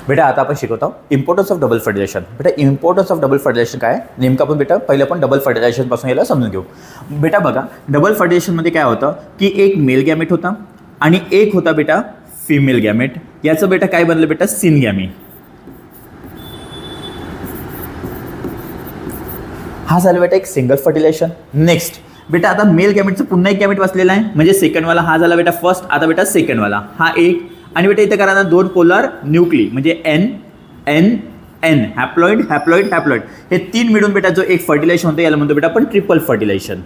बेटा आता आपण शिकवतो इम्पॉर्टन्स ऑफ डबल फर्टिलायझेशन. बेटा इम्पॉर्टन्स ऑफ डबल फर्टिलायझेशन काय नेमकं आपण बेटा पहिले आपण डबल फर्टिलायझेशन पासून याला समजून घेऊ. बेटा बघा डबल फर्टिलायझेशनमध्ये काय होतं की एक मेल गॅमेट होता आणि एक होता बेटा फिमेल गॅमेट. याचं बेटा काय बनलं बेटा सिनगॅमी. हा झाला बेटा एक सिंगल फर्टिलायझेशन. नेक्स्ट बेटा आता मेल गॅमेटचं पुन्हा एक गॅमेट वाचलेला आहे म्हणजे सेकंडवाला हा झाला बेटा फर्स्ट. आता बेटा सेकंडवाला हा एक आणि बेटा इथे करा दोन पोलर न्यूक्ली म्हणजे N N N haploid haploid haploid हे तीन मिळून बेटा जो एक फर्टिलायझेशन होतं याला म्हणतो बेटा आपण ट्रिपल फर्टिलायझेशन.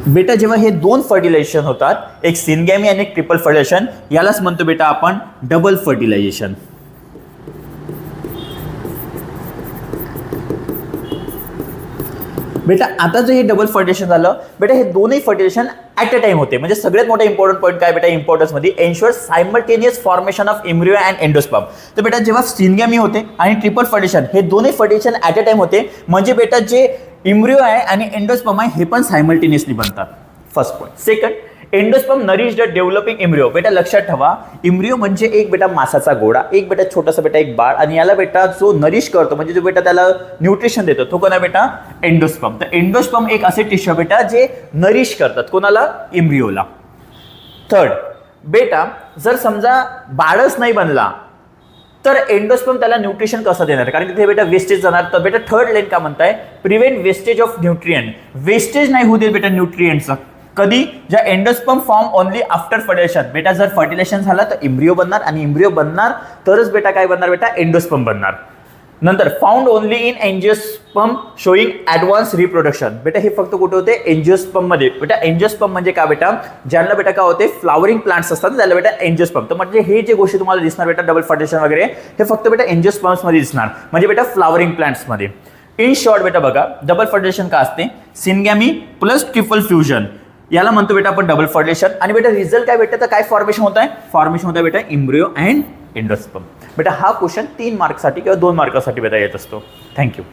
बेटा जेव्हा हे दोन फर्टिलायझेशन होतात एक सिनगॅमी आणि एक ट्रिपल फर्टिलायझेशन यालाच म्हणतो बेटा आपण डबल फर्टिलायझेशन. बेटा आता जे हे डबल फर्टिलायझेशन झालं बेटा हे दोन्ही फर्टिलायझेशन ॲट अ टाइम होते म्हणजे सगळ्यात मोठा इम्पॉर्टंट पॉईंट काय बेटा इम्पॉर्टन्समध्ये ensure simultaneous formation of embryo and endosperm. तर बेटा जेव्हा सिनगॅमी होते आणि ट्रिपल फर्टिलायझेशन हे दोन्ही फर्टिलायझेशन ॲट अ टाइम होते म्हणजे बेटा जे एम्ब्रियो आहे आणि एंडोस्पर्म आहे हे पण सायमल्टेनियसली बनतात. First point. Second endosperm nourish the developing embryo. बेटा लक्षात ठेवा एम्ब्रियो म्हणजे एक बेटा मासाचा गोळा एक बेटा छोटासा बेटा एक बाळ आणि याला बेटा जो नरिश करतो म्हणजे जो बेटा त्याला न्यूट्रिशन देतो तो कोणा बेटा एंडोस्पर्म. तर एंडोस्पर्म एक असे टिश्यू बेटा जे नरिश करतात कोणाला एम्ब्रियोला. थर्ड बेटा जर समजा बाळच नाही बनला तर एंडोस्पर्म त्याला न्यूट्रिशन कसं देणार कारण तिथे बेटा वेस्टेज जाणार. तर बेटा थर्ड लाईन का म्हणताय prevent wastage of nutrient. Wastage नाही होऊ देत बेटा न्यूट्रिएंटचा कधी ज्या endosperm form only after fertilisation. बेटा जर फर्टिलायझेशन झालं तर एम्ब्रियो बनणार आणि एम्ब्रियो बनणार तरच बेटा काय बनणार बेटा एंडोस्पर्म बनणार. नंतर found only in angiosperm showing advance reproduction. बेटा हे फक्त कुठे होते एंजिओस्पर्म मध्ये. बेटा एंजिओस्पर्म म्हणजे का बेटा ज्यांना बेटा काय होते फ्लावरिंग प्लांट्स असतात त्याला बेटा एंजिओस्पर्म. तर म्हणजे हे जे गोष्टी तुम्हाला दिसणार बेटा डबल फर्टिलायझेशन वगैरे हे फक्त बेटा एंजिओस्पर्म्स मध्ये दिसणार म्हणजे बेटा फ्लावरिंग प्लांट्स मध्ये. इन शॉर्ट बेटा बघा डबल फर्टिलायझेशन का असते सिनगॅमी प्लस ट्रिपल फ्युजन याला म्हणतो बेटा आपण डबल फर्टिलायझेशन. आणि बेटा रिझल्ट काय भेटतं तर काय फॉर्मेशन होत आहे फॉर्मेशन होत आहे बेटा एम्ब्रियो अँड एंडोस्पर्म. बेटा हा क्वेश्चन 3 मार्कसाठी किंवा 2 मार्कासाठी बेटा येत असतो. थँक्यू.